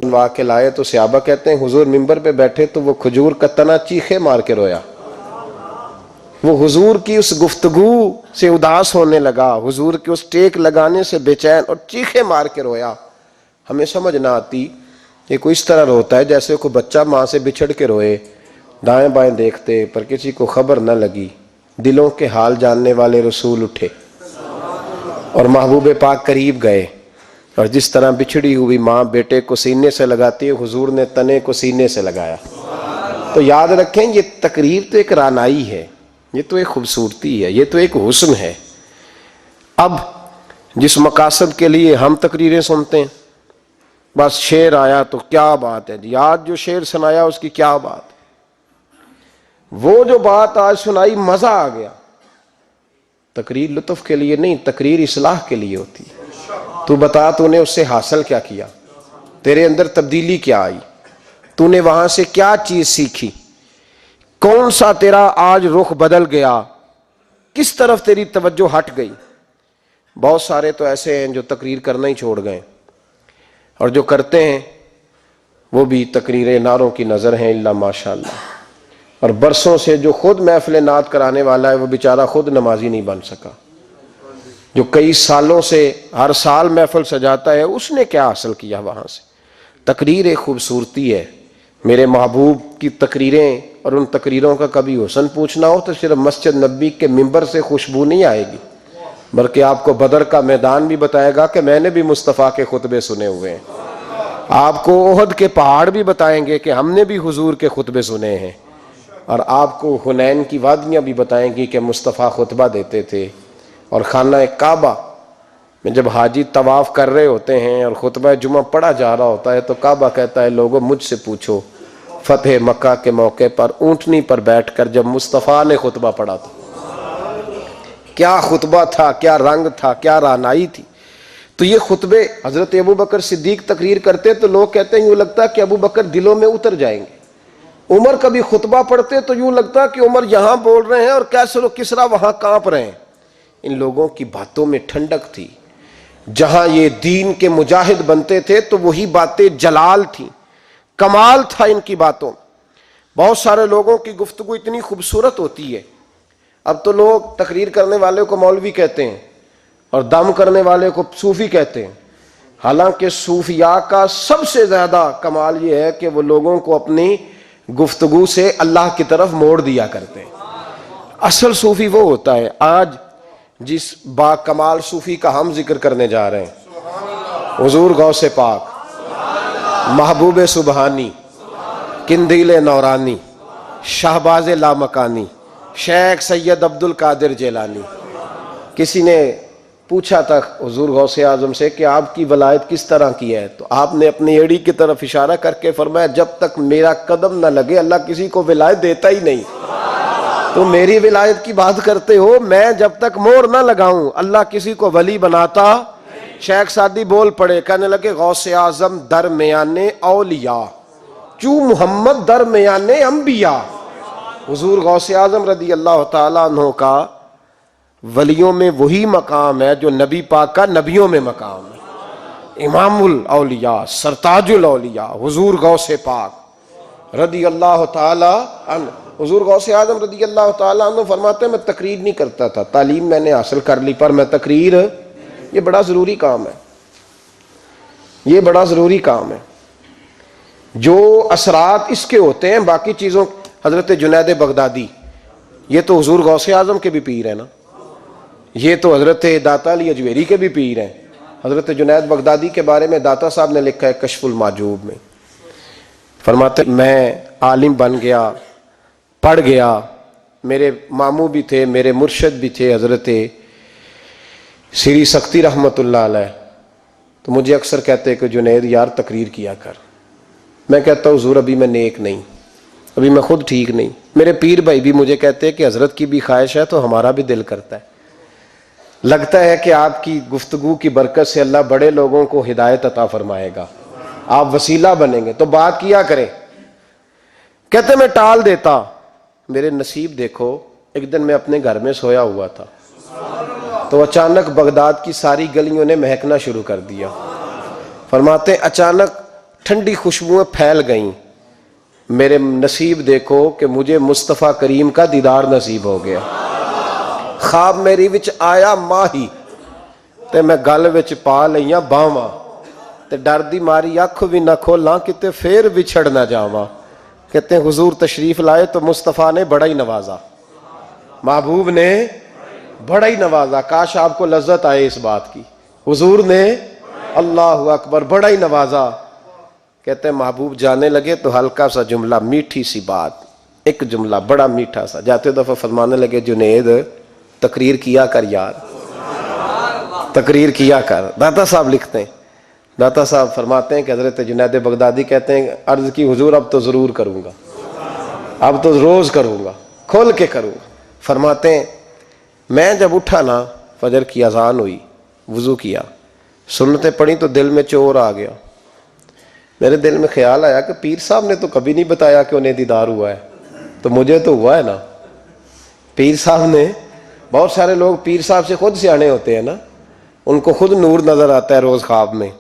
بنوا کے لائے تو صحابہ کہتے ہیں حضور ممبر پہ بیٹھے تو وہ کھجور کا تنا چیخے مار کے رویا. وہ حضور کی اس گفتگو سے اداس ہونے لگا، حضور کے اس ٹیک لگانے سے بے چین اور چیخے مار کے رویا. ہمیں سمجھ نہ آتی یہ کوئی اس طرح روتا ہے جیسے کوئی بچہ ماں سے بچھڑ کے روئے، دائیں بائیں دیکھتے پر کسی کو خبر نہ لگی. دلوں کے حال جاننے والے رسول اٹھے اور محبوب پاک قریب گئے، اور جس طرح بچھڑی ہوئی ماں بیٹے کو سینے سے لگاتی ہے، حضور نے تنے کو سینے سے لگایا. تو یاد رکھیں یہ تقریر تو ایک رانائی ہے، یہ تو ایک خوبصورتی ہے، یہ تو ایک حسن ہے. اب جس مقاصد کے لیے ہم تقریریں سنتے ہیں، بس شعر آیا تو کیا بات ہے جی، آج جو شعر سنایا اس کی کیا بات ہے، وہ جو بات آج سنائی مزہ آ گیا. تقریر لطف کے لیے نہیں، تقریر اصلاح کے لیے ہوتی ہے. تو بتا تو نے اس سے حاصل کیا کیا، تیرے اندر تبدیلی کیا آئی، تو نے وہاں سے کیا چیز سیکھی، کون سا تیرا آج رخ بدل گیا، کس طرف تیری توجہ ہٹ گئی. بہت سارے تو ایسے ہیں جو تقریر کرنا ہی چھوڑ گئے، اور جو کرتے ہیں وہ بھی تقریریں نعروں کی نظر ہیں الا ماشاءاللہ. اور برسوں سے جو خود محفل نعت کرانے والا ہے وہ بیچارہ خود نمازی نہیں بن سکا. جو کئی سالوں سے ہر سال محفل سجاتا ہے اس نے کیا حاصل کیا وہاں سے. تقریر ایک خوبصورتی ہے. میرے محبوب کی تقریریں اور ان تقریروں کا کبھی حسن پوچھنا ہو تو صرف مسجد نبی کے ممبر سے خوشبو نہیں آئے گی، بلکہ آپ کو بدر کا میدان بھی بتائے گا کہ میں نے بھی مصطفیٰ کے خطبے سنے ہوئے ہیں. آپ کو احد کے پہاڑ بھی بتائیں گے کہ ہم نے بھی حضور کے خطبے سنے ہیں. اور آپ کو حنین کی وادیاں بھی بتائیں گی کہ مصطفیٰ خطبہ دیتے تھے. اور خانہ کعبہ میں جب حاجی طواف کر رہے ہوتے ہیں اور خطبہ جمعہ پڑھا جا رہا ہوتا ہے تو کعبہ کہتا ہے لوگوں مجھ سے پوچھو فتح مکہ کے موقع پر اونٹنی پر بیٹھ کر جب مصطفیٰ نے خطبہ پڑھا تھا کیا خطبہ تھا، کیا رنگ تھا، کیا رانائی تھی. تو یہ خطبے حضرت ابو بکر صدیق تقریر کرتے تو لوگ کہتے ہیں یوں لگتا کہ ابو بکر دلوں میں اتر جائیں گے. عمر کبھی خطبہ پڑھتے تو یوں لگتا کہ عمر یہاں بول رہے ہیں اور کیسر و کسرا وہاں کانپ رہے ہیں. ان لوگوں کی باتوں میں ٹھنڈک تھی. جہاں یہ دین کے مجاہد بنتے تھے تو وہی باتیں جلال تھیں، کمال تھا ان کی باتوں. بہت سارے لوگوں کی گفتگو اتنی خوبصورت ہوتی ہے. اب تو لوگ تقریر کرنے والے کو مولوی کہتے ہیں اور دم کرنے والے کو صوفی کہتے ہیں. حالانکہ صوفیاء کا سب سے زیادہ کمال یہ ہے کہ وہ لوگوں کو اپنی گفتگو سے اللہ کی طرف موڑ دیا کرتے ہیں. اصل صوفی وہ ہوتا ہے. آج جس با کمال صوفی کا ہم ذکر کرنے جا رہے ہیں، حضور غوث پاک، محبوب سبحانی، قندیل نورانی، شہباز لامکانی، شیخ سید عبد القادر جیلانی. کسی نے پوچھا تھا حضور غوث اعظم سے کہ آپ کی ولایت کس طرح کی ہے، تو آپ نے اپنی ایڑی کی طرف اشارہ کر کے فرمایا جب تک میرا قدم نہ لگے اللہ کسی کو ولایت دیتا ہی نہیں. تو میری ولایت کی بات کرتے ہو، میں جب تک مور نہ لگاؤں اللہ کسی کو ولی بناتا. شیخ سعدی بول پڑے، کہنے لگے غوث اعظم درمیان اولیاء چو محمد درمیان انبیاء. حضور غوث اعظم رضی اللہ تعالیٰ عنہ کا ولیوں میں وہی مقام ہے جو نبی پاک کا نبیوں میں مقام ہے. امام الاولیاء، سرتاج الاولیاء حضور غوث پاک رضی اللہ تعالیٰ عنہ. حضور غوث اعظم رضی اللہ تعالیٰ عنہ فرماتے ہیں میں تقریر نہیں کرتا تھا، تعلیم میں نے حاصل کر لی پر میں تقریر، یہ بڑا ضروری کام ہے، یہ بڑا ضروری کام ہے. جو اثرات اس کے ہوتے ہیں باقی چیزوں. حضرت جنید بغدادی یہ تو حضور غوث اعظم کے بھی پیر ہیں نا، یہ تو حضرت داتا علی اجویری کے بھی پیر ہیں. حضرت جنید بغدادی کے بارے میں داتا صاحب نے لکھا ہے کشف المعجوب میں، فرماتے میں عالم بن گیا، پڑھ گیا، میرے ماموں بھی تھے، میرے مرشد بھی تھے حضرت سری سختی رحمت اللہ علیہ. تو مجھے اکثر کہتے کہ جنید یار تقریر کیا کر. میں کہتا ہوں حضور ابھی میں نیک نہیں، ابھی میں خود ٹھیک نہیں. میرے پیر بھائی بھی مجھے کہتے کہ حضرت کی بھی خواہش ہے تو ہمارا بھی دل کرتا ہے. لگتا ہے کہ آپ کی گفتگو کی برکت سے اللہ بڑے لوگوں کو ہدایت عطا فرمائے گا، آپ وسیلہ بنیں گے، تو بات کیا کریں. کہتے میں ٹال دیتا. میرے نصیب دیکھو، ایک دن میں اپنے گھر میں سویا ہوا تھا تو اچانک بغداد کی ساری گلیوں نے مہکنا شروع کر دیا. فرماتے اچانک ٹھنڈی خوشبوئیں پھیل گئیں. میرے نصیب دیکھو کہ مجھے مصطفیٰ کریم کا دیدار نصیب ہو گیا. خواب میری وچ آیا ماہی تے میں گل وچ پا لئیاں باواں تے ڈر دی ماری اکھ بھی نہ کھولاں کتے پھر بچھڑ نہ جاواں. کہتے ہیں حضور تشریف لائے تو مصطفیٰ نے بڑا ہی نوازا, محبوب نے بڑا ہی نوازا. کاش آپ کو لذت آئے اس بات کی. حضور نے اللہ اکبر بڑا ہی نوازا. کہتے ہیں محبوب جانے لگے تو ہلکا سا جملہ, میٹھی سی بات, ایک جملہ بڑا میٹھا سا. جاتے دفعہ فرمانے لگے جنید تقریر کیا کر یار, تقریر کیا کر. داتا صاحب لکھتے ہیں, داتا صاحب فرماتے ہیں کہ حضرت جنید بغدادی کہتے ہیں عرض کی حضور اب تو ضرور کروں گا, اب تو روز کروں گا, کھول کے کروں گا. فرماتے ہیں میں جب اٹھا نا, فجر کی اذان ہوئی, وضو کیا, سنتیں پڑھی تو دل میں چور آ گیا. میرے دل میں خیال آیا کہ پیر صاحب نے تو کبھی نہیں بتایا کہ انہیں دیدار ہوا ہے, تو مجھے تو ہوا ہے نا. پیر صاحب نے, بہت سارے لوگ پیر صاحب سے خود سیانے ہوتے ہیں نا, ان کو خود نور نظر آتا ہے روز خواب میں,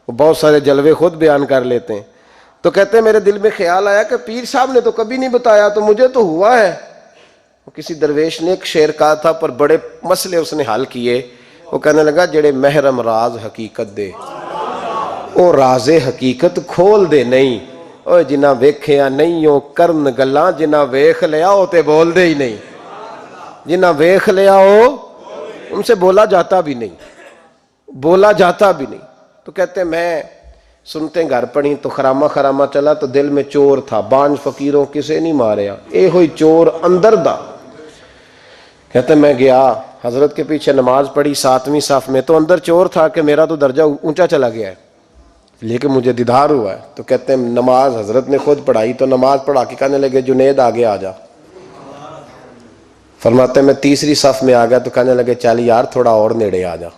وہ بہت سارے جلوے خود بیان کر لیتے ہیں. تو کہتے ہیں میرے دل میں خیال آیا کہ پیر صاحب نے تو کبھی نہیں بتایا, تو مجھے تو ہوا ہے. کسی درویش نے ایک شعر کہا تھا پر بڑے مسئلے اس نے حل کیے. وہ کہنے لگا جڑے محرم راز حقیقت دے او راز حقیقت کھول دے نہیں, او جنہ ویکھیا نہیں او کرن گلاں, جنہ ویکھ لیا او تے بول دے ہی نہیں. جنہ ویکھ لیا او ان سے بولا جاتا بھی نہیں, بولا جاتا بھی نہیں. تو کہتے ہیں میں سنتے گھر پڑی تو خرامہ خرامہ چلا تو دل میں چور تھا, بانج فقیروں کسے نہیں ماریا, اے ہوئی چور اندر دا. کہتے ہیں میں گیا حضرت کے پیچھے نماز پڑھی 7ویں صف میں, تو اندر چور تھا کہ میرا تو درجہ اونچا چلا گیا ہے لیکن مجھے دیدار ہوا ہے. تو کہتے ہیں نماز حضرت نے خود پڑھائی, تو نماز پڑھا کے کہنے لگے جنید آگے آ جا. فرماتے ہیں میں 3ری صف میں آ گیا تو کہنے لگے چل یار تھوڑا اور نیڑے آ جا.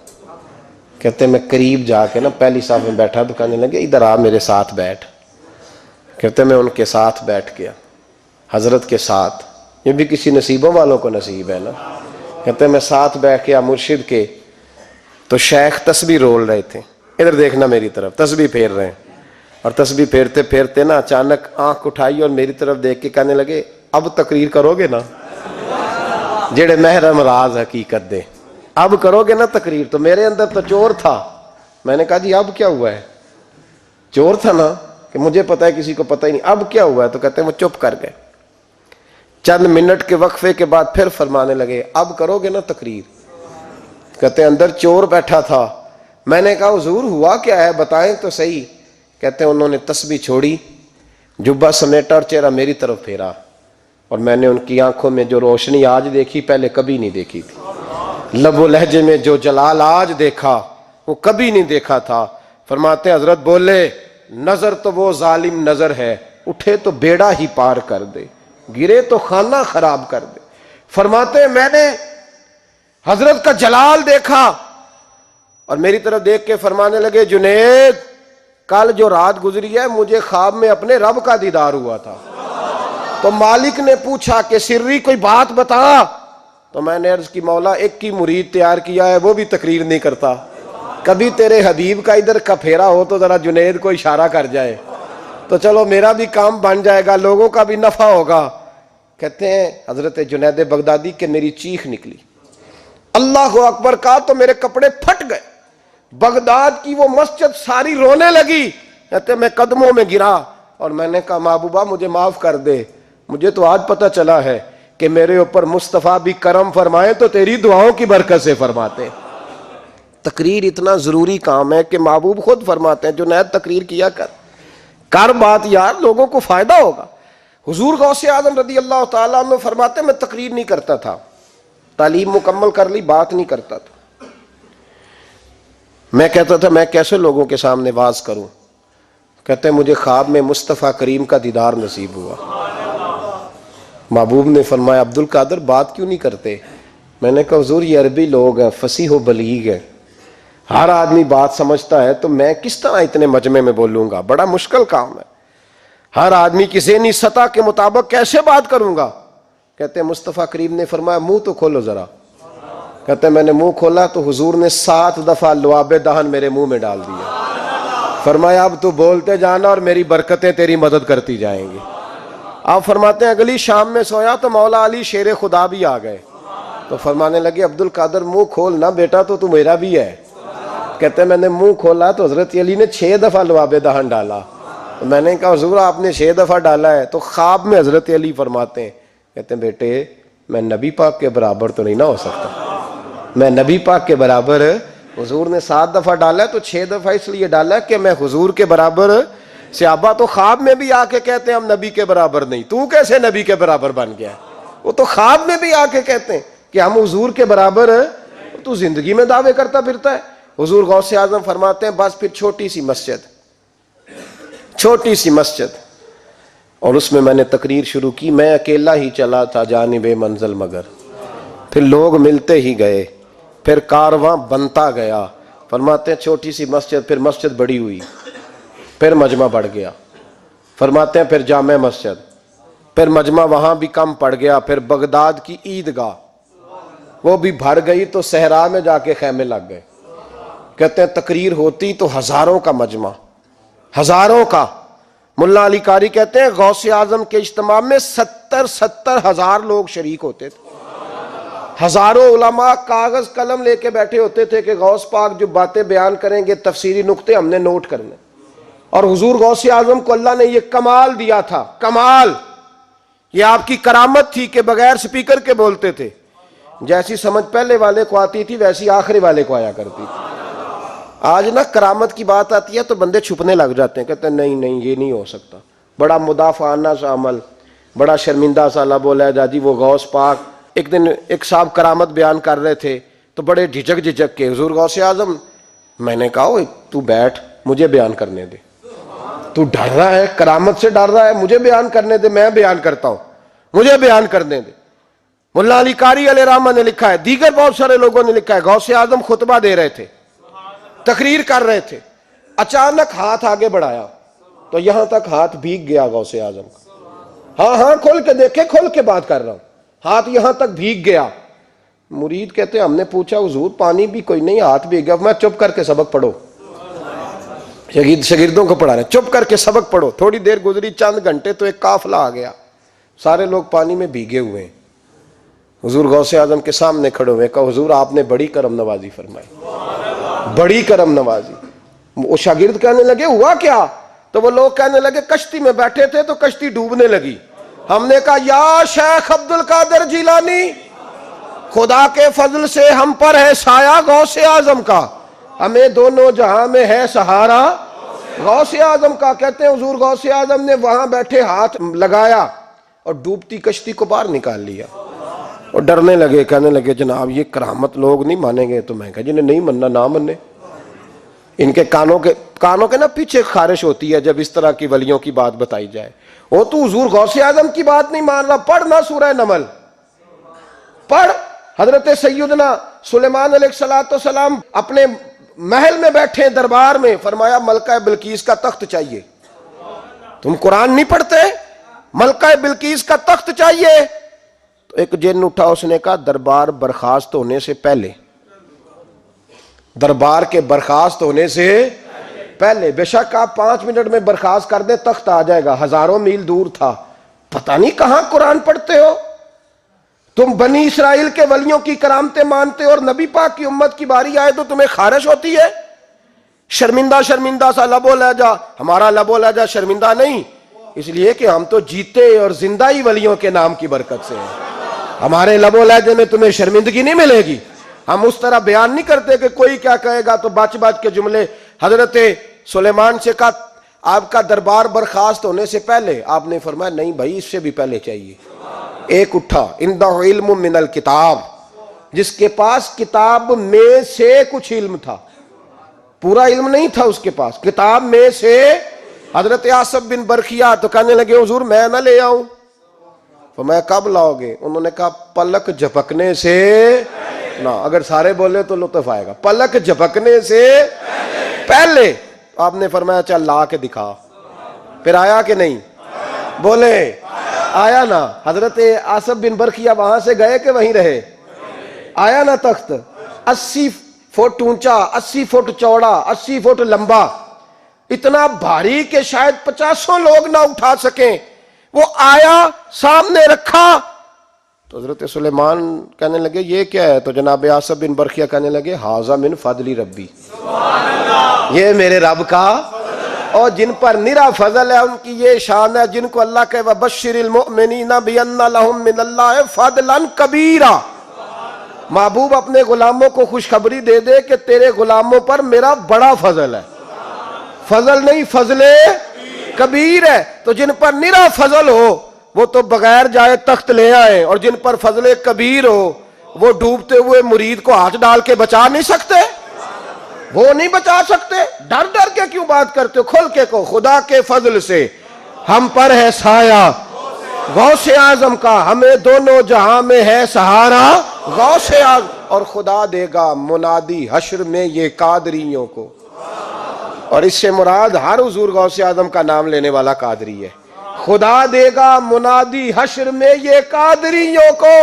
کہتے ہیں میں قریب جا کے نا پہلی صف میں بیٹھا تو کہنے لگے ادھر آ میرے ساتھ بیٹھ. کہتے ہیں میں ان کے ساتھ بیٹھ گیا, حضرت کے ساتھ. یہ بھی کسی نصیبوں والوں کو نصیب ہے نا. کہتے ہیں میں ساتھ بیٹھ گیا مرشد کے, تو شیخ تسبیح رول رہے تھے, ادھر دیکھنا میری طرف, تسبیح پھیر رہے ہیں, اور تسبیح پھیرتے پھیرتے نا اچانک آنکھ اٹھائی اور میری طرف دیکھ کے کہنے لگے اب تقریر کرو گے نا, جڑے محرم راز حقیقت دے, اب کرو گے نا تقریر. تو میرے اندر تو چور تھا, میں نے کہا جی اب کیا ہوا ہے, چور تھا نا کہ مجھے پتا ہے کسی کو پتہ ہی نہیں, اب کیا ہوا ہے. تو کہتے ہیں وہ چپ کر گئے. چند منٹ کے وقفے کے بعد پھر فرمانے لگے اب کرو گے نا تقریر. کہتے ہیں اندر چور بیٹھا تھا, میں نے کہا حضور ہوا کیا ہے بتائیں تو صحیح. کہتے ہیں انہوں نے تسبیح چھوڑی, جبہ سمیٹا اور چہرہ میری طرف پھیرا, اور میں نے ان کی آنکھوں میں جو روشنی آج دیکھی پہلے کبھی نہیں دیکھی تھی, لب و لہجے میں جو جلال آج دیکھا وہ کبھی نہیں دیکھا تھا. فرماتے ہیں حضرت بولے نظر تو وہ ظالم نظر ہے, اٹھے تو بیڑا ہی پار کر دے, گرے تو خانہ خراب کر دے. فرماتے ہیں میں نے حضرت کا جلال دیکھا اور میری طرف دیکھ کے فرمانے لگے جنید کل جو رات گزری ہے مجھے خواب میں اپنے رب کا دیدار ہوا تھا. تو مالک نے پوچھا کہ سری کوئی بات بتا, تو میں نے عرض کی مولا ایک ہی مرید تیار کیا ہے وہ بھی تقریر نہیں کرتا, کبھی تیرے حبیب کا ادھر کا پھیرا ہو تو ذرا جنید کو اشارہ کر جائے تو چلو میرا بھی کام بن جائے گا, لوگوں کا بھی نفع ہوگا. کہتے ہیں حضرت جنید بغدادی کہ میری چیخ نکلی, اللہ اکبر کہا تو میرے کپڑے پھٹ گئے, بغداد کی وہ مسجد ساری رونے لگی. کہتے ہیں میں قدموں میں گرا اور میں نے کہا محبوبہ مجھے معاف کر دے, مجھے تو آج پتہ چلا ہے کہ میرے اوپر مصطفیٰ بھی کرم فرمائے تو تیری دعاؤں کی برکت سے فرماتے. تقریر اتنا ضروری کام ہے کہ محبوب خود فرماتے ہیں جنید تقریر کیا کر بات یار, لوگوں کو فائدہ ہوگا. حضور غوث اعظم رضی اللہ تعالیٰ عنہ فرماتے میں تقریر نہیں کرتا تھا, تعلیم مکمل کر لی بات نہیں کرتا تھا. میں کہتا تھا میں کیسے لوگوں کے سامنے واز کروں. کہتے ہیں مجھے خواب میں مصطفیٰ کریم کا دیدار نصیب ہوا. محبوب نے فرمایا عبد القادر بات کیوں نہیں کرتے. میں نے کہا حضور یہ عربی لوگ ہیں, فصیح و بلیغ ہیں, ہر آدمی بات سمجھتا ہے, تو میں کس طرح اتنے مجمع میں بولوں گا, بڑا مشکل کام ہے, ہر آدمی کی ذہنی سطح کے مطابق کیسے بات کروں گا. کہتے ہیں مصطفیٰ کریم نے فرمایا منہ تو کھولو ذرا. کہتے ہیں میں نے منہ کھولا تو حضور نے 7 دفعہ لعاب دہن میرے منہ میں ڈال دیا. فرمایا اب تو بولتے جانا اور میری برکتیں تیری مدد کرتی جائیں گی. آپ فرماتے ہیں اگلی شام میں سویا تو مولا علی شیر خدا بھی آ گئے. تو فرمانے لگے عبد القادر منہ کھول نا بیٹا, تو میرا بھی ہے. کہتے ہیں میں نے منہ کھولا تو حضرت علی نے 6 دفعہ لعاب دہن ڈالا. میں نے کہا حضور آپ نے 6 دفعہ ڈالا ہے. تو خواب میں حضرت علی فرماتے ہیں, کہتے ہیں بیٹے میں نبی پاک کے برابر تو نہیں نہ ہو سکتا, میں نبی پاک کے برابر. حضور نے 7 دفعہ ڈالا ہے تو 6 دفعہ اس لیے ڈالا ہے کہ میں حضور کے برابر. صحابہ تو خواب میں بھی آ کے کہتے ہیں ہم نبی کے برابر نہیں. تو کیسے نبی کے برابر بن گیا؟ وہ تو خواب میں بھی آ کے کہتے ہیں کہ ہم حضور کے برابر. تو زندگی میں دعوے کرتا پھرتا ہے. حضور غوث اعظم فرماتے ہیں بس پھر چھوٹی سی مسجد, اور اس میں میں نے تقریر شروع کی. میں اکیلا ہی چلا تھا جانب منزل مگر, پھر لوگ ملتے ہی گئے, پھر کارواں بنتا گیا. فرماتے ہیں چھوٹی سی مسجد, پھر مسجد بڑی ہوئی, پھر مجمع بڑھ گیا. فرماتے ہیں پھر جامع مسجد, پھر مجمع وہاں بھی کم پڑ گیا. پھر بغداد کی عیدگاہ وہ بھی بھر گئی تو صحرا میں جا کے خیمے لگ گئے. کہتے ہیں تقریر ہوتی تو ہزاروں کا مجمع, ہزاروں کا. ملا علی قاری کہتے ہیں غوث اعظم کے اجتماع میں 70 ہزار لوگ شریک ہوتے تھے. ہزاروں علماء کاغذ قلم لے کے بیٹھے ہوتے تھے کہ غوث پاک جو باتیں بیان کریں گے تفسیری نقطے ہم نے نوٹ کرنے. اور حضور غوث اعظم کو اللہ نے یہ کمال دیا تھا, کمال. یہ آپ کی کرامت تھی کہ بغیر سپیکر کے بولتے تھے. جیسی سمجھ پہلے والے کو آتی تھی ویسی آخری والے کو آیا کرتی تھی. آج نا کرامت کی بات آتی ہے تو بندے چھپنے لگ جاتے ہیں, کہتے ہیں نہیں یہ نہیں ہو سکتا. بڑا مدافعانہ سا عمل, بڑا شرمندہ سا لب و لہجہ. جی وہ غوث پاک, ایک دن ایک صاحب کرامت بیان کر رہے تھے تو بڑے جھجک کے حضور غوث اعظم. میں نے کہا تو بیٹھ, مجھے بیان کرنے دے. تو ڈر رہا ہے, کرامت سے ڈر رہا ہے, مجھے بیان کرنے دے, میں بیان کرتا ہوں, مجھے بیان کرنے دے. ملا علی قاری علیہ رحمہ نے لکھا ہے, دیگر بہت سارے لوگوں نے لکھا ہے, غوث اعظم خطبہ دے رہے تھے, تقریر کر رہے تھے, اچانک ہاتھ آگے بڑھایا تو یہاں تک ہاتھ بھیگ گیا غوث اعظم کا. ہاں کھول کے دیکھے, کھول کے بات کر رہا ہوں, ہاتھ یہاں تک بھیگ گیا. مرید کہتے ہیں ہم نے پوچھا حضور پانی بھی کوئی نہیں, ہاتھ بھیگ گیا. میں چپ کر کے سبق پڑھو, شاگردوں کو پڑھا رہے, چپ کر کے سبق پڑھو. تھوڑی دیر گزری, چند گھنٹے تو ایک قافلہ آ گیا, سارے لوگ پانی میں بھیگے ہوئے ہیں. حضور غوث اعظم کے سامنے کھڑے ہوئے, کہا حضور آپ نے بڑی کرم نوازی فرمائی, بڑی کرم نوازی. وہ شاگرد کہنے لگے ہوا کیا؟ تو وہ لوگ کہنے لگے کشتی میں بیٹھے تھے تو کشتی ڈوبنے لگی. ہم نے کہا یا شیخ عبد القادر جیلانی, خدا کے فضل سے ہم پر ہے سایہ غوث اعظم کا, ہمیں دونوں جہاں میں ہے سہارا غوث اعظم کا. کہتے ہیں حضور غوث اعظم نے وہاں بیٹھے ہاتھ لگایا اور ڈوبتی کشتی کو باہر نکال لیا. اور ڈرنے لگے, کہنے لگے جناب یہ کرامت لوگ نہیں مانیں گے. تو میں کہا جنہیں نہیں مننا نہ مننے. ان کے کانوں کے نا پیچھے خارش ہوتی ہے جب اس طرح کی ولیوں کی بات بتائی جائے. وہ تو حضور غوث اعظم کی بات نہیں مان رہا, پڑھ نہ سورہ نمل پڑھ. حضرت سیدنا سلیمان علیہ السلام اپنے محل میں بیٹھے دربار میں, فرمایا ملکہ بلقیس کا تخت چاہیے. تم قرآن نہیں پڑھتے؟ ملکہ بلقیس کا تخت چاہیے. تو ایک جن اٹھا, اس نے کہا دربار برخاست ہونے سے پہلے, دربار کے برخاست ہونے سے پہلے, بے شک آپ 5 منٹ میں برخاست کر دیں تخت آ جائے گا, ہزاروں میل دور تھا. پتہ نہیں کہاں قرآن پڑھتے ہو تم. بنی اسرائیل کے ولیوں کی کرامتیں مانتے اور نبی پاک کی امت کی باری آئے تو تمہیں خارش ہوتی ہے. شرمندہ سا لب و لہجہ. ہمارا لب و لہجہ شرمندہ نہیں, اس لیے کہ ہم تو جیتے اور زندہ ہی ولیوں کے نام کی برکت سے ہیں. ہمارے لب و لہجے میں تمہیں شرمندگی نہیں ملے گی. ہم اس طرح بیان نہیں کرتے کہ کوئی کیا کہے گا تو بچ کے جملے. حضرت سلیمان سے کہا آپ کا دربار برخاست ہونے سے پہلے, آپ نے فرمایا نہیں بھائی اس سے بھی پہلے چاہیے. ایک اٹھا, عندہ علم من الکتاب, جس کے پاس کتاب میں سے کچھ علم تھا, پورا علم نہیں تھا اس کے پاس, کتاب میں سے. حضرت آصف بن برخیہ تو کہنے لگے حضور میں نہ لے آؤں. تو میں کب لاؤ گے؟ انہوں نے کہا پلک جھپکنے سے نہ. اگر سارے بولے تو لطف آئے گا. پلک جھپکنے سے پہلے. آپ نے فرمایا چل لا کے دکھا. پھر آیا کہ نہیں؟ بولے آیا نا. حضرت آصف بن برخیہ وہاں سے گئے کہ وہیں رہے؟ آیا نا تخت. 80 فٹ اونچا, 80 فٹ چوڑا, 80 فٹ لمبا, اتنا بھاری کہ شاید 50 لوگ نہ اٹھا سکیں. وہ آیا, سامنے رکھا تو حضرت سلیمان کہنے لگے یہ کیا ہے؟ تو جناب آصف بن برخیہ کہنے لگے ھذا من فضل ربی, یہ میرے رب کا, اور جن پر نرا فضل ہے ان کی یہ شان ہے جن کو اللہ کہ وبشر المؤمنین بان لهم من اللہ فضلا کبیرا. محبوب اپنے غلاموں کو خوشخبری دے دے کہ تیرے غلاموں پر میرا بڑا فضل ہے. فضل نہیں, فضل کبیر ہے. تو جن پر نرا فضل ہو وہ تو بغیر جائے تخت لے آئے, اور جن پر فضل کبیر ہو وہ ڈوبتے ہوئے مرید کو ہاتھ ڈال کے بچا نہیں سکتے, وہ نہیں بچا سکتے. ڈر ڈر کے کیوں بات کرتے ہو؟ کھول کے کو خدا کے فضل سے ہم پر ہے سایہ غوث اعظم کا, ہمیں دونوں جہاں میں ہے سہارا غوث اعظم. اور خدا دے گا منادی حشر میں یہ قادریوں کو, اور اس سے مراد ہر حضور غوث اعظم کا نام لینے والا قادری ہے. خدا دے گا منادی حشر میں یہ قادریوں کو.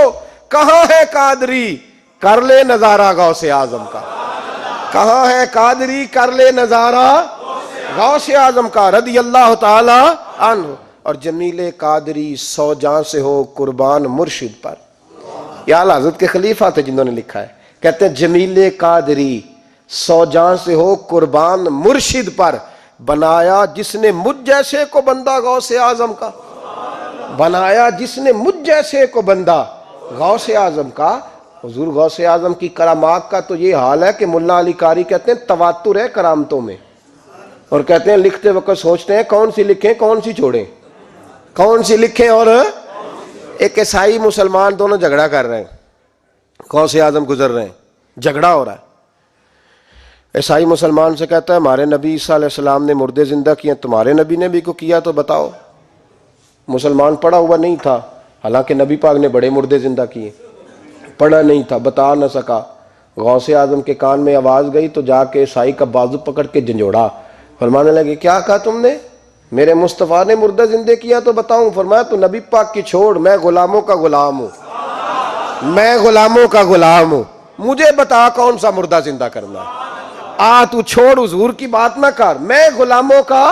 کہاں ہے قادری؟ کر لے نظارہ غوث اعظم کا. کہاں ہے قادری؟ کر لے نظارہ غوث اعظم کا رضی اللہ تعالی عنہ. اور جمیل قادری 100 جاں سے ہو قربان مرشد پر. یہ اعلیٰ حضرت کے خلیفہ تھے جنہوں نے لکھا ہے, کہتے ہیں جمیل قادری 100 جاں سے ہو قربان مرشد پر, بنایا جس نے مجھ جیسے کو بندہ غوث اعظم کا. بنایا جس نے مجھ جیسے کو بندہ غوث اعظم کا. حضور غوث اعظم کی کرامات کا تو یہ حال ہے کہ ملا علی قاری کہتے ہیں تواتر ہے کرامتوں میں, اور کہتے ہیں لکھتے وقت سوچتے ہیں کون سی لکھیں کون سی چھوڑیں, کون سی لکھیں. اور ایک عیسائی مسلمان دونوں جھگڑا کر رہے ہیں, غوث اعظم گزر رہے ہیں, جھگڑا ہو رہا ہے. عیسائی مسلمان سے کہتا ہے ہمارے نبی عیسیٰ علیہ السلام نے مردے زندہ کیے, تمہارے نبی نے بھی کو کیا تو بتاؤ. مسلمان پڑھا ہوا نہیں تھا, حالانکہ نبی پاک نے بڑے مردے زندہ کیے, پڑھا نہیں تھا, بتا نہ سکا. غوث اعظم کے کان میں آواز گئی تو جا کے عیسائی کا بازو پکڑ کے جھنجھوڑا, فرمانے لگے کیا کہا تم نے؟ میرے مصطفیٰ نے مردہ زندہ کیا تو بتاؤں. فرمایا تو نبی پاک کی چھوڑ, میں غلاموں کا غلام ہوں, میں غلاموں کا غلام ہوں, مجھے بتا کون سا مردہ زندہ کرنا ہے. تو چھوڑ حضور کی بات نہ کر, میں غلاموں کا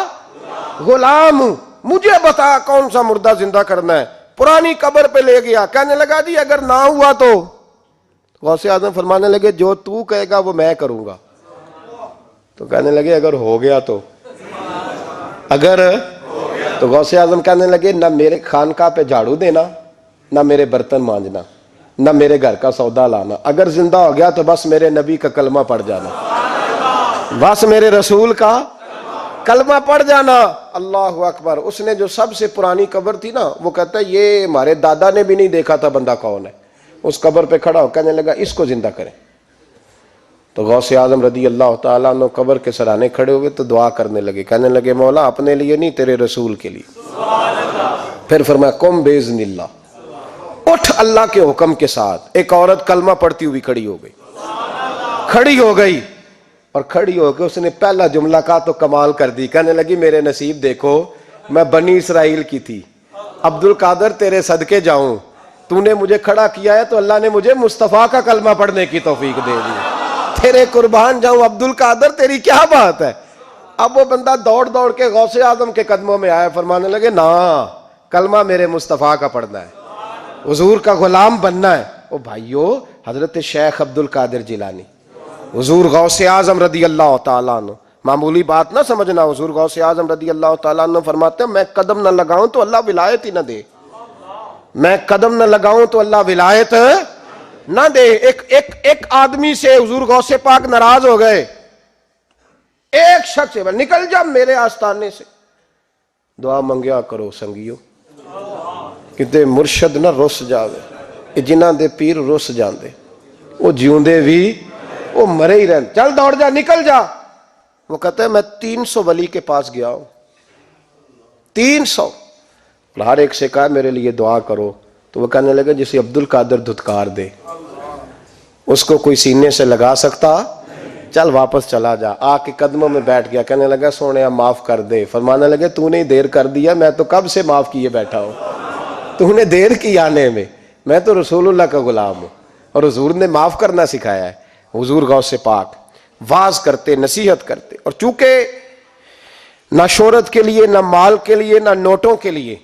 غلام ہوں, مجھے بتا کون سا مردہ زندہ کرنا ہے. پرانی قبر پہ لے گیا, کہنے لگا جی اگر نہ ہوا تو. غوث اعظم فرمانے لگے جو تو کہے گا وہ میں کروں گا. تو کہنے لگے اگر ہو گیا تو, اگر تو غوث اعظم کہنے لگے نہ میرے خانقاہ پہ جھاڑو دینا, نہ میرے برتن مانجنا, نہ میرے گھر کا سودا لانا. اگر زندہ ہو گیا تو بس میرے نبی کا کلمہ پڑھ جانا, بس میرے رسول کا کلمہ پڑھ جانا. اللہ اکبر. اس نے جو سب سے پرانی قبر تھی نا, وہ کہتا ہے یہ ہمارے دادا نے بھی نہیں دیکھا تھا بندہ کون ہے. اس قبر پہ کھڑا ہو کہنے لگا اس کو زندہ کریں. تو غوث اعظم رضی اللہ تعالیٰ عنہ قبر کے سرانے کھڑے ہوئے تو دعا کرنے لگے, کہنے لگے مولا اپنے لیے نہیں تیرے رسول کے لیے. پھر فرمایا قم باذن اللہ, اٹھ اللہ کے حکم کے ساتھ. ایک عورت کلمہ پڑھتی ہوئی کھڑی ہو گئی, کھڑی ہو گئی, اور کھڑی ہو کے اس نے پہلا جملہ کہا تو کمال کر دی. کہنے لگی میرے نصیب دیکھو, میں بنی اسرائیل کی تھی, عبد القادر تیرے صدقے جاؤں, تو نے مجھے کھڑا کیا ہے تو اللہ نے مجھے مصطفیٰ کا کلمہ پڑھنے کی توفیق دے دی. تیرے قربان جاؤں عبد القادر, تیری کیا بات ہے. اب وہ بندہ دوڑ دوڑ کے غوث اعظم کے قدموں میں آیا, فرمانے لگے نا کلمہ میرے مصطفیٰ کا پڑھنا ہے, حضور کا غلام بننا ہے. او بھائیو, حضرت شیخ عبد القادر جیلانی, حضور غوث اعظم رضی اللہ تعالیٰ عنہ, معمولی بات نہ سمجھنا. حضور غوث اعظم رضی اللہ تعالیٰ عنہ فرماتے ہیں میں قدم نہ لگاؤں تو اللہ ولایت ہی نہ دے, میں قدم نہ لگاؤں تو اللہ ولایت نہ دے. ایک آدمی سے حضور غوث پاک ناراض ہو گئے, ایک شخص سے, نکل جا میرے آستانے سے. دعا منگیا کرو سنگیو, کتے مرشد نہ رس جاوے, جنہاں دے پیر رس جاندے, وہ جیوندے بھی وہ مرے ہی رہن. چل دوڑ جا, نکل جا. وہ کہتا ہے میں 300 ولی کے پاس گیا ہوں, 300, ہر ایک سے کہا میرے لیے دعا کرو. تو وہ کہنے لگا جسے عبد القادر دھتکار دے اس کو کوئی سینے سے لگا سکتا, چل واپس چلا جا. آ کے قدموں میں بیٹھ گیا, کہنے لگا سونے معاف کر دے. فرمانے لگے تو نے دیر کر دیا, میں تو کب سے معاف کیے بیٹھا ہوں, تو نے دیر کی آنے میں, میں تو رسول اللہ کا غلام ہوں, اور حضور نے معاف کرنا سکھایا ہے. حضور غوث پاک واز کرتے, نصیحت کرتے, اور چونکہ نہ شہرت کے لیے، نہ مال کے لیے، نہ نوٹوں کے لیے۔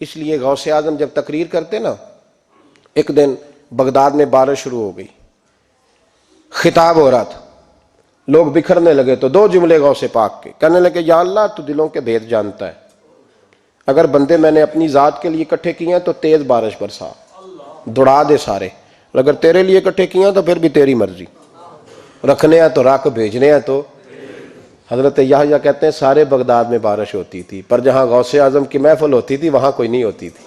اس لیے غوث اعظم جب تقریر کرتے نا، ایک دن بغداد میں بارش شروع ہو گئی، خطاب ہو رہا تھا، لوگ بکھرنے لگے تو دو جملے غوث پاک کے، کہنے لگے یا اللہ تو دلوں کے بھید جانتا ہے، اگر بندے میں نے اپنی ذات کے لیے اکٹھے کیے ہیں تو تیز بارش برسا، دوڑا دے سارے، اگر تیرے لیے اکٹھے کیے ہیں تو پھر بھی تیری مرضی، رکھنے ہیں تو رکھ، بھیجنے ہیں تو۔ حضرت یحییٰ کہتے ہیں سارے بغداد میں بارش ہوتی تھی، پر جہاں غوث اعظم کی محفل ہوتی تھی وہاں کوئی نہیں ہوتی تھی،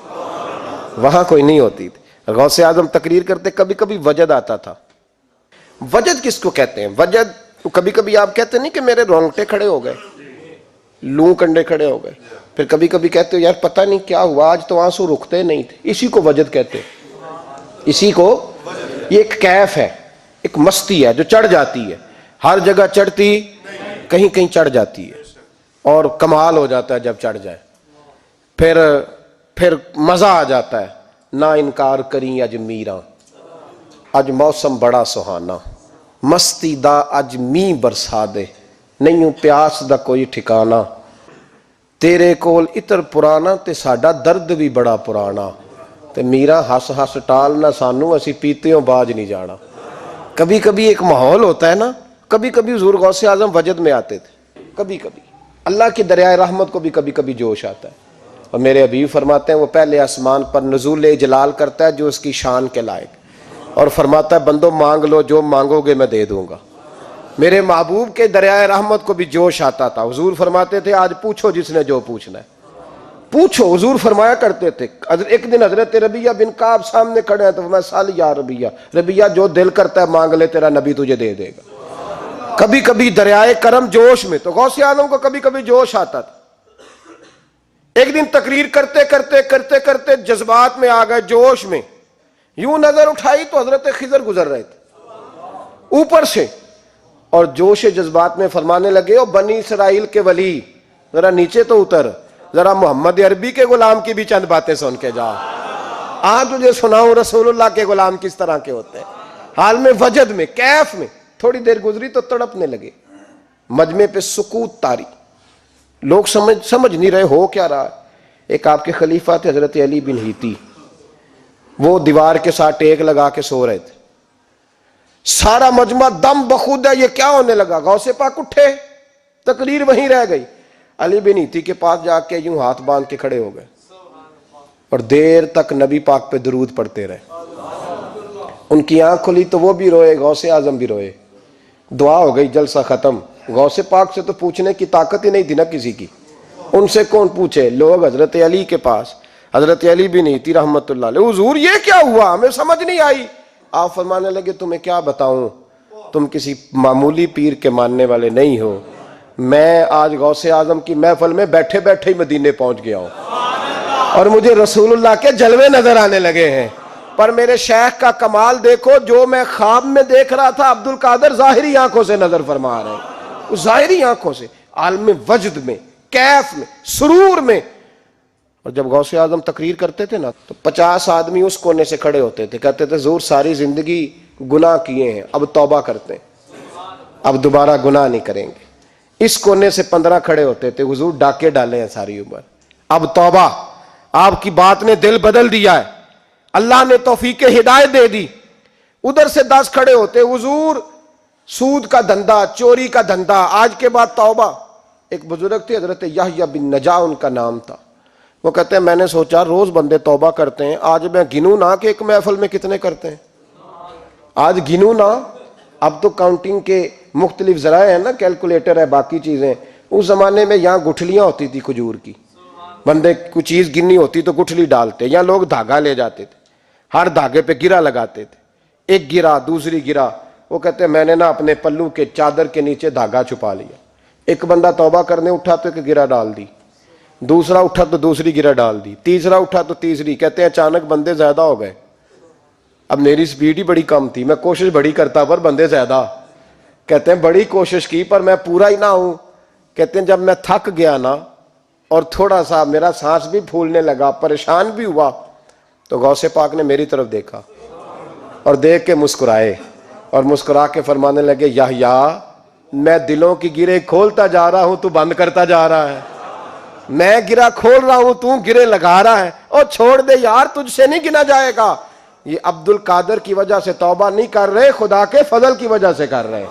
وہاں کوئی نہیں ہوتی تھی۔ غوث اعظم تقریر کرتے کبھی کبھی وجد آتا تھا۔ وجد کس کو کہتے ہیں؟ وجد کبھی کبھی آپ کہتے نہیں کہ میرے رونگٹے کھڑے ہو گئے، لوں کنڈے کھڑے ہو گئے، پھر کبھی کبھی کہتے ہو یار پتہ نہیں کیا ہوا آج تو آنسو رکتے نہیں تھے، اسی کو وجد کہتے ہیں۔ اسی کو، یہ ایک کیف ہے، ایک مستی ہے جو چڑھ جاتی ہے، ہر جگہ چڑھتی، کہیں کہیں چڑھ جاتی ہے، اور کمال ہو جاتا ہے جب چڑھ جائے، پھر مزہ آ جاتا ہے۔ نہ انکار کریں اج میراں، اج موسم بڑا سہانا، مستی دا اج می برسا دے، نہیں پیاس دا کوئی ٹھکانا، تیرے کول اتر پرانا تے ساڈا درد بھی بڑا پرانا، تے میرا ہس ہس ٹال نہ سانو اسی پیتیوں باج نہیں جانا۔ کبھی کبھی ایک ماحول ہوتا ہے نا، کبھی کبھی حضور غوث اعظم وجد میں آتے تھے، کبھی کبھی اللہ کی دریائے رحمت کو بھی کبھی کبھی جوش آتا ہے، اور میرے حبیب فرماتے ہیں وہ پہلے آسمان پر نزول جلال کرتا ہے جو اس کی شان کے لائق، اور فرماتا ہے بندو مانگ لو جو مانگو گے میں دے دوں گا۔ میرے محبوب کے دریائے رحمت کو بھی جوش آتا تھا، حضور فرماتے تھے آج پوچھو جس نے جو پوچھنا ہے پوچھو، حضور فرمایا کرتے تھے۔ ایک دن حضرت ربیہ بن کعب سامنے کھڑے ہیں تو میں سال یا ربیہ، ربیہ جو دل کرتا ہے مانگ لے تیرا نبی تجھے دے دے گا۔ کبھی کبھی دریائے کرم جوش میں، تو غوث اعظم کو کبھی کبھی جوش آتا تھا۔ ایک دن تقریر کرتے کرتے کرتے کرتے جذبات میں آ گئے، جوش میں، یوں نظر اٹھائی تو حضرت خضر گزر رہے تھے اوپر سے، اور جوش جذبات میں فرمانے لگے او بنی اسرائیل کے ولی ذرا نیچے تو اتر، ذرا محمد عربی کے غلام کی بھی چند باتیں سن کے جا، آج تجھے سناؤں رسول اللہ کے غلام کس طرح کے ہوتے ہیں۔ حال میں وجد میں، کیف میں، تھوڑی دیر گزری تو تڑپنے لگے، مجمع پہ سکوت تاری، لوگ سمجھ نہیں رہے ہو کیا رہا۔ ایک آپ کے خلیفہ تھے حضرت علی بن ہیتی، وہ دیوار کے ساتھ ٹیک لگا کے سو رہے تھے، سارا مجمع دم بخود ہے، یہ کیا ہونے لگا؟ غوث پاک اٹھے، تقریر وہیں رہ گئی، علی بن ہیتی کے پاس جا کے یوں ہاتھ باندھ کے کھڑے ہو گئے، اور دیر تک نبی پاک پہ درود پڑھتے رہے۔ ان کی آنکھ کھلی تو وہ بھی روئے، غوث اعظم بھی روئے، دعا ہو گئی، جلسہ ختم۔ غوث پاک سے تو پوچھنے کی طاقت ہی نہیں تھی نا کسی کی، ان سے کون پوچھے؟ لوگ حضرت علی کے پاس، حضرت علی بن ہیتی رحمت اللہ علیہ، حضور یہ کیا ہوا ہمیں سمجھ نہیں آئی۔ آپ فرمانے لگے تمہیں کیا بتاؤں، تم کسی معمولی پیر کے ماننے والے نہیں ہو، میں آج غوث اعظم کی محفل میں بیٹھے بیٹھے ہی مدینے پہنچ گیا ہوں، اور مجھے رسول اللہ کے جلوے نظر آنے لگے ہیں، پر میرے شیخ کا کمال دیکھو، جو میں خواب میں دیکھ رہا تھا عبد القادر ظاہری آنکھوں سے نظر فرما رہے ہیں، ظاہری آنکھوں سے، عالم وجد میں، کیف میں، سرور میں۔ اور جب غوث اعظم تقریر کرتے تھے نا تو 50 آدمی اس کونے سے کھڑے ہوتے تھے، کہتے تھے حضور ساری زندگی گناہ کیے ہیں، اب توبہ کرتے ہیں، اب دوبارہ گناہ نہیں کریں گے۔ اس کونے سے 15 کھڑے ہوتے تھے، حضور ڈاکے ڈالے ہیں ساری عمر، اب توبہ، آپ کی بات نے دل بدل دیا ہے، اللہ نے توفیق ہدایت دے دی۔ ادھر سے 10 کھڑے ہوتے، حضور سود کا دھندا، چوری کا دھندا، آج کے بعد توبہ۔ ایک بزرگ تھے حضرت یحییٰ بن نجا ان کا نام تھا، وہ کہتے ہیں میں نے سوچا روز بندے توبہ کرتے ہیں، آج میں گنوں نہ کہ ایک محفل میں کتنے کرتے ہیں، آج گنوں نہ۔ اب تو کاؤنٹنگ کے مختلف ذرائع ہیں نا، کیلکولیٹر ہے، باقی چیزیں، اس زمانے میں یہاں گٹھلیاں ہوتی تھی کھجور کی، بندے کوئی چیز گننی ہوتی تو گٹھلی ڈالتے، یا لوگ دھاگا لے جاتے تھے، ہر دھاگے پہ گرہ لگاتے تھے، ایک گرہ دوسری گرہ، وہ کہتے ہیں میں نے نا اپنے پلو کے چادر کے نیچے دھاگا چھپا لیا، ایک بندہ توبہ کرنے اٹھا تو ایک گرہ ڈال دی، دوسرا اٹھا تو دوسری گرہ ڈال دی، تیسرا اٹھا تو تیسری، کہتے ہیں اچانک بندے زیادہ ہو گئے، اب میری سپیڈ ہی بڑی کم تھی، میں کوشش بڑی کرتا پر بندے زیادہ، کہتے ہیں بڑی کوشش کی پر میں پورا ہی نہ ہوں، کہتے ہیں جب میں تھک گیا نا اور تھوڑا سا میرا سانس بھی پھولنے لگا، پریشان بھی ہوا، تو غوث پاک نے میری طرف دیکھا اور دیکھ کے مسکرائے، اور مسکرا کے فرمانے لگے یحییٰ میں دلوں کی گرے کھولتا جا رہا ہوں، تو بند کرتا جا رہا ہے. میں گرا کھول رہا ہوں، تو گرے لگا رہا ہے. اور چھوڑ دے یار، تجھ سے نہیں گنا جائے گا. یہ عبد القادر کی وجہ سے توبہ نہیں کر رہے، خدا کے فضل کی وجہ سے کر رہے.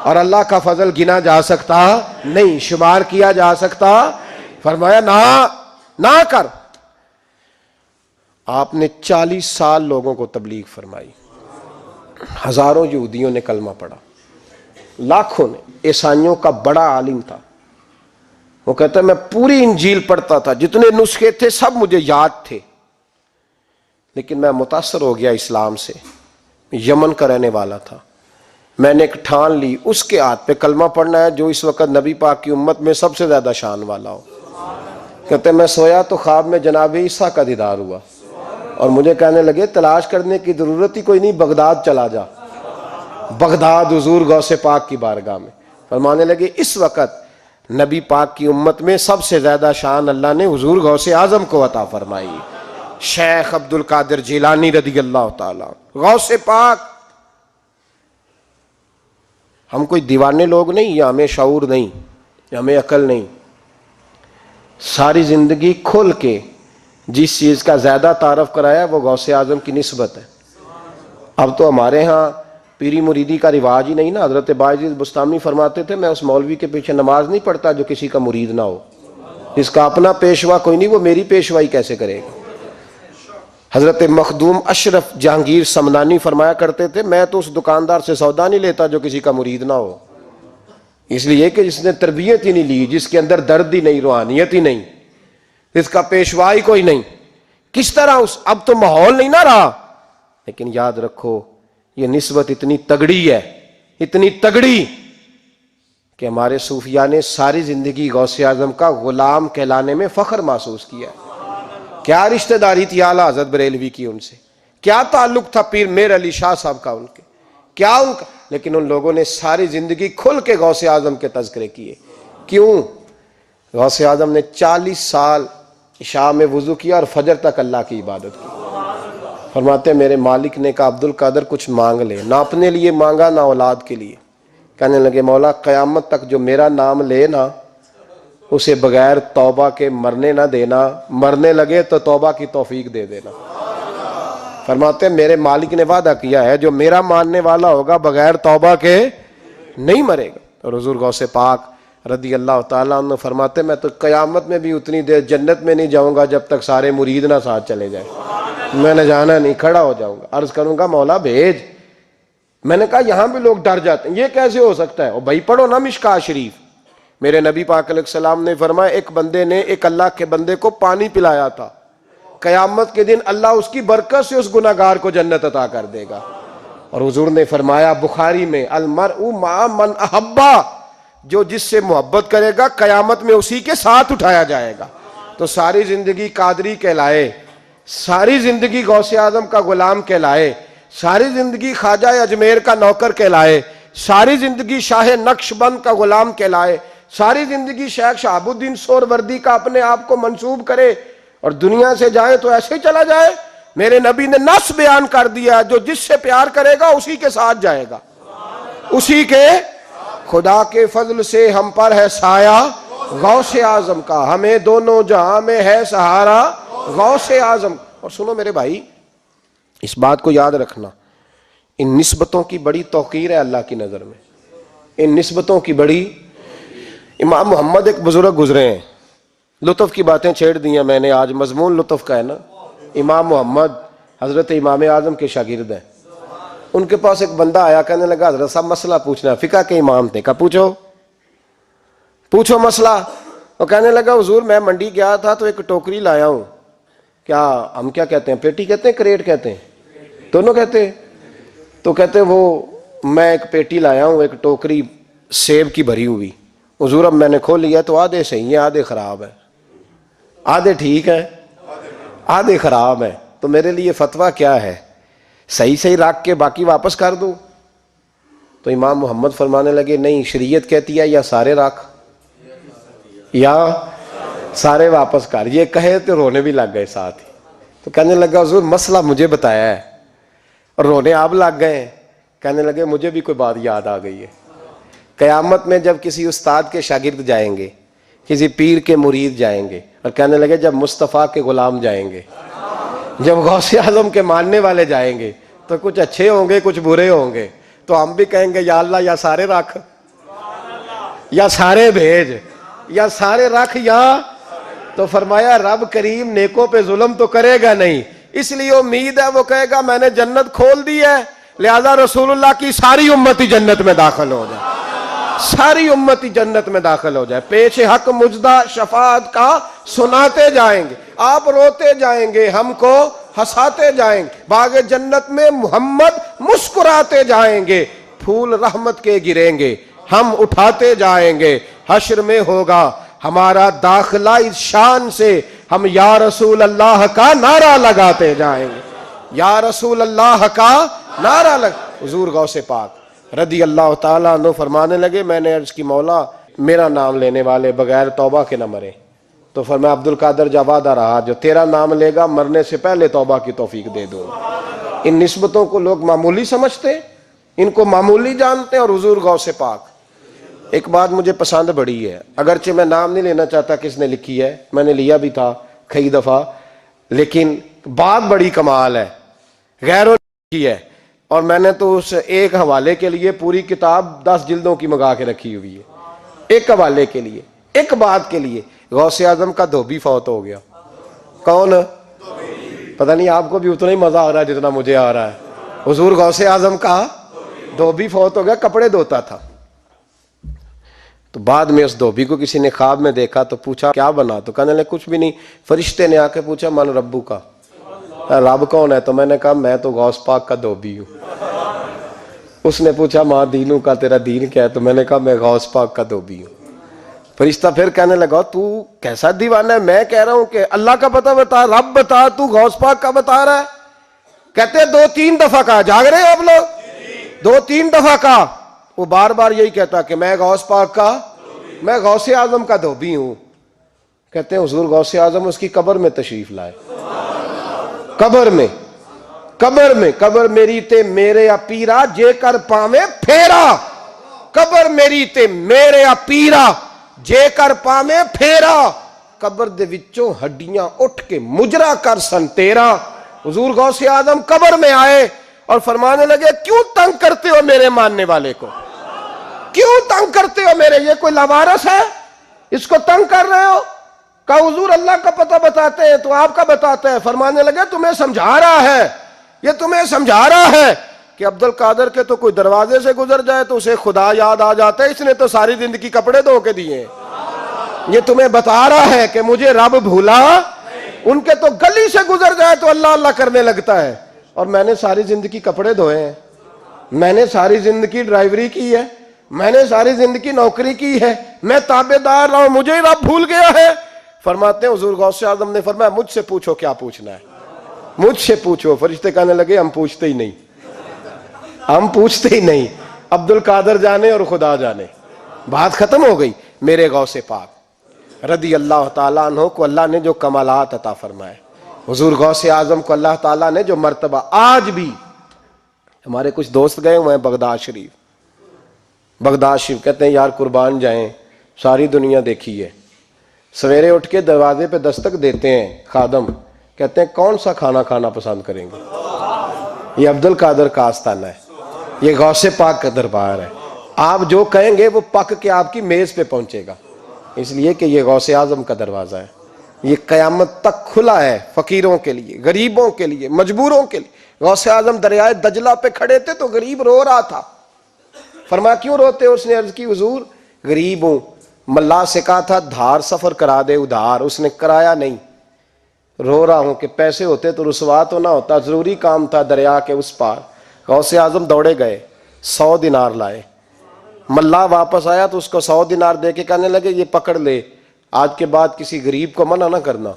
اور اللہ کا فضل گنا جا سکتا نہیں، شمار کیا جا سکتا. فرمایا نہ کر. آپ نے 40 سال لوگوں کو تبلیغ فرمائی. ہزاروں یہودیوں نے کلمہ پڑھا، لاکھوں نے. عیسائیوں کا بڑا عالم تھا، وہ کہتا ہے میں پوری انجیل پڑھتا تھا، جتنے نسخے تھے سب مجھے یاد تھے، لیکن میں متاثر ہو گیا اسلام سے. یمن کا رہنے والا تھا. میں نے ایک ٹھان لی، اس کے ہاتھ پہ کلمہ پڑھنا ہے جو اس وقت نبی پاک کی امت میں سب سے زیادہ شان والا ہو. کہتے ہیں میں سویا تو خواب میں جناب عیسیٰ کا دیدار ہوا، اور مجھے کہنے لگے تلاش کرنے کی ضرورت ہی کوئی نہیں، بغداد چلا جا. بغداد حضور غوث پاک کی بارگاہ میں. فرمانے لگے اس وقت نبی پاک کی امت میں سب سے زیادہ شان اللہ نے حضور غوث اعظم کو عطا فرمائی، شیخ عبد القادر جیلانی رضی اللہ تعالیٰ. غوث پاک. ہم کوئی دیوانے لوگ نہیں، یا ہمیں شعور نہیں، یا ہمیں عقل نہیں. ساری زندگی کھل کے جس چیز کا زیادہ تعارف کرایا وہ غوث اعظم کی نسبت ہے. اب تو ہمارے ہاں پیری مریدی کا رواج ہی نہیں نا. حضرت باعزید بستامی فرماتے تھے میں اس مولوی کے پیچھے نماز نہیں پڑھتا جو کسی کا مرید نہ ہو. جس کا اپنا پیشوا کوئی نہیں وہ میری پیشوائی کیسے کرے گا. حضرت مخدوم اشرف جہانگیر سمنانی فرمایا کرتے تھے میں تو اس دکاندار سے سودا نہیں لیتا جو کسی کا مرید نہ ہو. اس لیے کہ جس نے تربیت ہی نہیں لی، جس کے اندر درد ہی نہیں، روحانیت ہی نہیں، جس کا پیشوا ہی کوئی نہیں، کس طرح اب تو ماحول نہیں نہ رہا. لیکن یاد رکھو یہ نسبت اتنی تگڑی ہے، اتنی تگڑی کہ ہمارے صوفیاء نے ساری زندگی غوث اعظم کا غلام کہلانے میں فخر محسوس کیا. کیا رشتہ داری تھی اعلیٰ حضرت بریلوی کی ان سے، کیا تعلق تھا پیر میر علی شاہ صاحب کا ان کے، کیا ان کا. لیکن ان لوگوں نے ساری زندگی کھل کے غوث اعظم کے تذکرے کیے. کیوں؟ غوث اعظم نے 40 سال عشاء میں وضو کیا اور فجر تک اللہ کی عبادت کی. فرماتے ہیں میرے مالک نے کہا عبد القادر کچھ مانگ لے. نہ اپنے لیے مانگا نہ اولاد کے لیے. کہنے لگے مولا قیامت تک جو میرا نام لے نا اسے بغیر توبہ کے مرنے نہ دینا، مرنے لگے تو توبہ کی توفیق دے دینا. فرماتے ہیں میرے مالک نے وعدہ کیا ہے جو میرا ماننے والا ہوگا بغیر توبہ کے نہیں مرے گا. اور حضور غوث پاک رضی اللہ تعالیٰ عنہ فرماتے میں تو قیامت میں بھی اتنی دیر جنت میں نہیں جاؤں گا جب تک سارے مرید نہ ساتھ چلے جائیں. میں نے جانا نہیں، کھڑا ہو جاؤں گا، عرض کروں گا مولا بھیج. میں نے کہا یہاں بھی لوگ ڈر جاتے ہیں، یہ کیسے ہو سکتا ہے؟ اور بھائی پڑھو نا مشکاہ شریف. میرے نبی پاک علیہ السلام نے فرمایا ایک بندے نے ایک اللہ کے بندے کو پانی پلایا تھا، قیامت کے دن اللہ اس کی برکت سے اس گناہگار کو جنت عطا کر دے گا. اور حضور نے فرمایا بخاری میں المرء مع من احبا، جو جس سے محبت کرے گا قیامت میں اسی کے ساتھ اٹھایا جائے گا. تو ساری زندگی قادری کہلائے، ساری زندگی غوث اعظم کا غلام کہلائے، ساری زندگی خواجہ اجمیر کا نوکر کہلائے، ساری زندگی شاہ نقش بند کا غلام کہلائے، ساری زندگی شیخ شہاب الدین سہروردی کا اپنے آپ کو منسوب کرے اور دنیا سے جائے تو ایسے ہی چلا جائے. میرے نبی نے نص بیان کر دیا جو جس سے پیار کرے گا اسی کے ساتھ جائے گا، اسی کے. خدا کے فضل سے ہم پر ہے سایہ غوث اعظم کا، ہمیں دونوں جہاں میں ہے سہارا غوث اعظم. اور سنو میرے بھائی اس بات کو یاد رکھنا، ان نسبتوں کی بڑی توقیر ہے اللہ کی نظر میں، ان نسبتوں کی بڑی. امام محمد ایک بزرگ گزرے ہیں، لطف کی باتیں چھیڑ دی ہیں میں نے، آج مضمون لطف کا ہے نا. امام محمد حضرت امام اعظم کے شاگرد ہیں. ان کے پاس ایک بندہ آیا، کہنے لگا حضرت صاحب مسئلہ پوچھنا ہے. فقہ کے امام تھے، کہا پوچھو مسئلہ. وہ کہنے لگا حضور میں منڈی گیا تھا تو ایک ٹوکری لایا ہوں. کیا ہم کیا کہتے ہیں، پیٹی کہتے ہیں کریٹ کہتے ہیں؟ دونوں کہتے ہیں. تو کہتے وہ میں ایک پیٹی لایا ہوں، ایک ٹوکری سیب کی بھری ہوئی. حضور اب میں نے کھول لیا تو آدھے صحیح ہیں آدھے خراب ہیں، آدھے ٹھیک ہیں آدھے خراب ہیں. تو میرے لیے فتویٰ کیا ہے، صحیح رکھ کے باقی واپس کر دوں؟ تو امام محمد فرمانے لگے نہیں، شریعت کہتی ہے یا سارے رکھ یا سارے واپس کر. یہ کہے تو رونے بھی لگ گئے ساتھ ہی. تو کہنے لگا حضور مسئلہ مجھے بتایا ہے، اور رونے آپ لگ گئے. کہنے لگے مجھے بھی کوئی بات یاد آ گئی ہے. قیامت میں جب کسی استاد کے شاگرد جائیں گے، کسی پیر کے مرید جائیں گے اور کہنے لگے جب مصطفیٰ کے غلام جائیں گے، جب غوث اعظم کے ماننے والے جائیں گے تو کچھ اچھے ہوں گے کچھ برے ہوں گے، تو ہم بھی کہیں گے یا اللہ یا سارے رکھ، یا سارے بھیج، یا سارے رکھ، یا تو فرمایا رب کریم نیکوں پہ ظلم تو کرے گا نہیں، اس لیے امید ہے وہ کہے گا میں نے جنت کھول دی ہے، لہذا رسول اللہ کی ساری امتی جنت میں داخل ہو جائے، ساری امتی جنت میں داخل ہو جائے، پیش حق مجدہ شفاعت کا سناتے جائیں گے، آپ روتے جائیں گے، ہم کو ہنساتے جائیں گے، باغ جنت میں محمد مسکراتے جائیں گے، پھول رحمت کے گریں گے، ہم اٹھاتے جائیں گے، حشر میں ہوگا ہمارا داخلہ اس شان سے، ہم یا رسول اللہ کا نعرہ لگاتے جائیں گے، یا رسول اللہ کا نعرہ حضور غوث پاک رضی اللہ تعالیٰ عنہ فرمانے لگے، میں نے عرض کی مولا میرا نام لینے والے بغیر توبہ کے نہ مرے، تو فرمایا عبد القادر جواد رہا جو تیرا نام لے گا مرنے سے پہلے توبہ کی توفیق دے دوں۔ ان نسبتوں کو لوگ معمولی سمجھتے، ان کو معمولی جانتے ہیں، اور حضور غوث پاک۔ ایک بات مجھے پسند بڑی ہے، اگرچہ میں نام نہیں لینا چاہتا کس نے لکھی ہے، میں نے لیا بھی تھا کئی دفعہ، لیکن بات بڑی کمال ہے، غیروں نے لکھی ہے، اور میں نے تو اس ایک حوالے کے لیے پوری کتاب 10 جلدوں کی منگا کے رکھی ہوئی ہے، ایک حوالے کے لیے، ایک بات کے لیے۔ غوث اعظم کا دھوبی فوت ہو گیا۔ کون؟ پتہ نہیں آپ کو بھی اتنا ہی مزہ آ رہا ہے جتنا مجھے آ رہا ہے۔ حضور غوث اعظم کا دھوبی فوت ہو گیا، کپڑے دھوتا تھا، تو بعد میں اس دھوبی کو کسی نے خواب میں دیکھا تو پوچھا کیا بنا، تو کہنے لگے کچھ بھی نہیں۔ فرشتے نے آ کے پوچھا من ربو کا، رب کون ہے؟ تو میں نے کہا میں تو غوث پاک کا دھوبی ہوں۔ اس نے پوچھا ماں دینوں کا، تیرا دین کیا ہے؟ تو میں نے کہا میں غوث پاک کا دھوبی ہوں۔ فرشتہ پھر کہنے لگا تو کیسا دیوانہ ہے، میں کہہ رہا ہوں کہ اللہ کا پتہ بتا، رب بتا، تو غوث پاک کا بتا رہا ہے؟ کہتے 2-3 دفعہ کہا، جاگ رہے ہو آپ لوگ؟ 2-3 دفعہ کہا، وہ بار بار یہی کہتا کہ میں غوث پاک کا، میں غوث اعظم کا دھوبی ہوں۔ کہتے ہیں حضور غوث اعظم اس کی قبر میں تشریف لائے، قبر میں، قبر میری تے میرے پیرا جے کر پاویں پھیرا، قبر میری تے میرے پیرا جے کر پاویں پھیرا، قبر دے وچوں ہڈیاں اٹھ کے مجرا کر سن تیرا۔ حضور غوث اعظم قبر میں آئے اور فرمانے لگے کیوں تنگ کرتے ہو میرے ماننے والے کو، کیوں تنگ کرتے ہو میرے، یہ کوئی لوارث ہے اس کو تنگ کر رہے ہو؟ کہا حضور اللہ کا پتہ بتاتے ہیں تو آپ کا بتاتے ہیں۔ فرمانے لگے تمہیں سمجھا رہا ہے، یہ تمہیں سمجھا رہا ہے کہ عبد القادر کے تو کوئی دروازے سے گزر جائے تو اسے خدا یاد آ جاتا ہے، اس نے تو ساری زندگی کپڑے دھو کے دیے ہیں۔ یہ تمہیں بتا رہا ہے کہ مجھے رب بھولا، ان کے تو گلی سے گزر جائے تو اللہ اللہ کرنے لگتا ہے، اور میں نے ساری زندگی کپڑے دھوئے ہیں، میں نے ساری زندگی ڈرائیوری کی ہے، میں نے ساری زندگی نوکری کی ہے، میں تابع دار رہا ہوں، مجھے ہی رب بھول گیا ہے۔ فرماتے ہیں حضور غوث اعظم نے فرمایا مجھ سے پوچھو کیا پوچھنا ہے، مجھ سے پوچھو۔ فرشتے کہنے لگے ہم پوچھتے ہی نہیں، ہم پوچھتے ہی نہیں، عبد القادر جانے اور خدا جانے، بات ختم ہو گئی۔ میرے غوث پاک رضی اللہ تعالیٰ عنہ کو اللہ نے جو کمالات عطا فرمائے، حضور غوث اعظم کو اللہ تعالیٰ نے جو مرتبہ، آج بھی ہمارے کچھ دوست گئے ہوئے ہیں بغداد شریف، بغداد شریف کہتے ہیں یار قربان جائیں، ساری دنیا دیکھی ہے، سویرے اٹھ کے دروازے پہ دستک دیتے ہیں خادم، کہتے ہیں کون سا کھانا کھانا پسند کریں گے؟ یہ عبد القادر کا آستانہ ہے، یہ غوث پاک کا دربار ہے، آپ جو کہیں گے وہ پک کے آپ کی میز پہ پہنچے گا، اس لیے کہ یہ غوث اعظم کا دروازہ ہے، یہ قیامت تک کھلا ہے، فقیروں کے لیے، غریبوں کے لیے، مجبوروں کے لیے۔ غوث اعظم دریائے دجلہ پہ کھڑے تھے تو غریب رو رہا تھا، فرمایا کیوں روتے ہو؟ اس نے عرض کی حضور غریب ہوں، ملا سے کہا تھا دھار سفر کرا دے ادھار، اس نے کرایا نہیں، رو رہا ہوں کہ پیسے ہوتے تو رسوا تو نہ ہوتا، ضروری کام تھا دریا کے اس پار۔ غوث اعظم دوڑے گئے، 100 دینار لائے، ملا واپس آیا تو اس کو 100 دینار دے کے کہنے لگے یہ پکڑ لے، آج کے بعد کسی غریب کو منع نہ کرنا،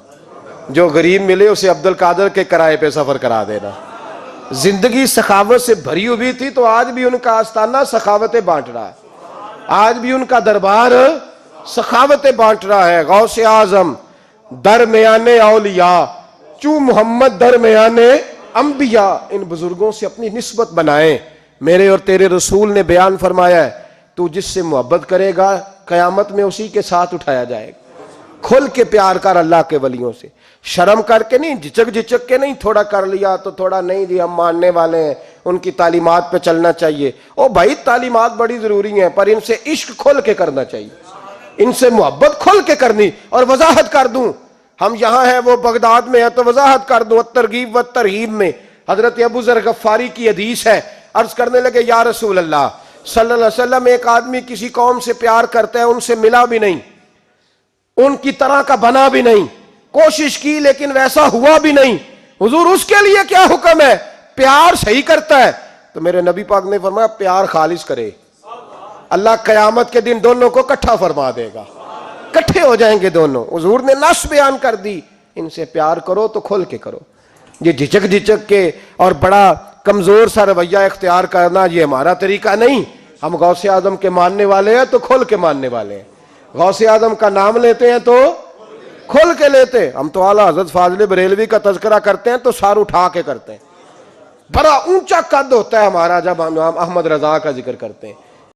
جو غریب ملے اسے عبد القادر کے کرائے پہ سفر کرا دینا۔ زندگی سخاوت سے بھری ہوئی تھی تو آج بھی ان کا آستانہ سخاوتیں بانٹ رہا ہے، آج بھی ان کا دربار سخاوتیں بانٹ رہا ہے۔ غوث اعظم درمیان اولیاء چوں محمد درمیان انبیاء، ان بزرگوں سے اپنی نسبت بنائیں۔ میرے اور تیرے رسول نے بیان فرمایا ہے تو جس سے محبت کرے گا قیامت میں اسی کے ساتھ اٹھایا جائے گا. کھل کے پیار کر اللہ کے ولیوں سے, شرم کر کے نہیں, جھچک کے نہیں, تھوڑا کر لیا تو تھوڑا نہیں جی ہم ماننے والے ہیں, ان کی تعلیمات پہ چلنا چاہیے. او بھائی تعلیمات بڑی ضروری ہیں, پر ان سے عشق کھل کے کرنا چاہیے, ان سے محبت کھل کے کرنی. اور وضاحت کر دوں, ہم یہاں ہیں وہ بغداد میں ہے تو وضاحت کر دوں, الترغیب والترہیب میں حضرت ابو ذر غفاری کی حدیث ہے. عرض کرنے لگے یا رسول اللہ صلی اللہ علیہ وسلم, ایک آدمی کسی قوم سے پیار کرتا ہے, ان سے ملا بھی نہیں, ان کی طرح کا بنا بھی نہیں, کوشش کی لیکن ویسا ہوا بھی نہیں, حضور اس کے لیے کیا حکم ہے؟ پیار صحیح کرتا ہے. تو میرے نبی پاک نے فرمایا پیار خالص کرے, اللہ قیامت کے دن دونوں کو اکٹھا فرما دے گا, اکٹھے ہو جائیں گے دونوں. حضور نے نص بیان کر دی, ان سے پیار کرو تو کھل کے کرو. یہ جھچک کے اور بڑا کمزور سا رویہ اختیار کرنا یہ ہمارا طریقہ نہیں. ہم غوث اعظم کے ماننے والے ہیں تو کھل کے ماننے والے ہیں, غوث اعظم کا نام لیتے ہیں تو کھل کے لیتے. ہم تو اعلیٰ حضرت فاضل بریلوی کا تذکرہ کرتے ہیں تو سار اٹھا کے کرتے ہیں, بڑا اونچا قد ہوتا ہے ہمارا جب ہم احمد رضا کا ذکر کرتے ہیں.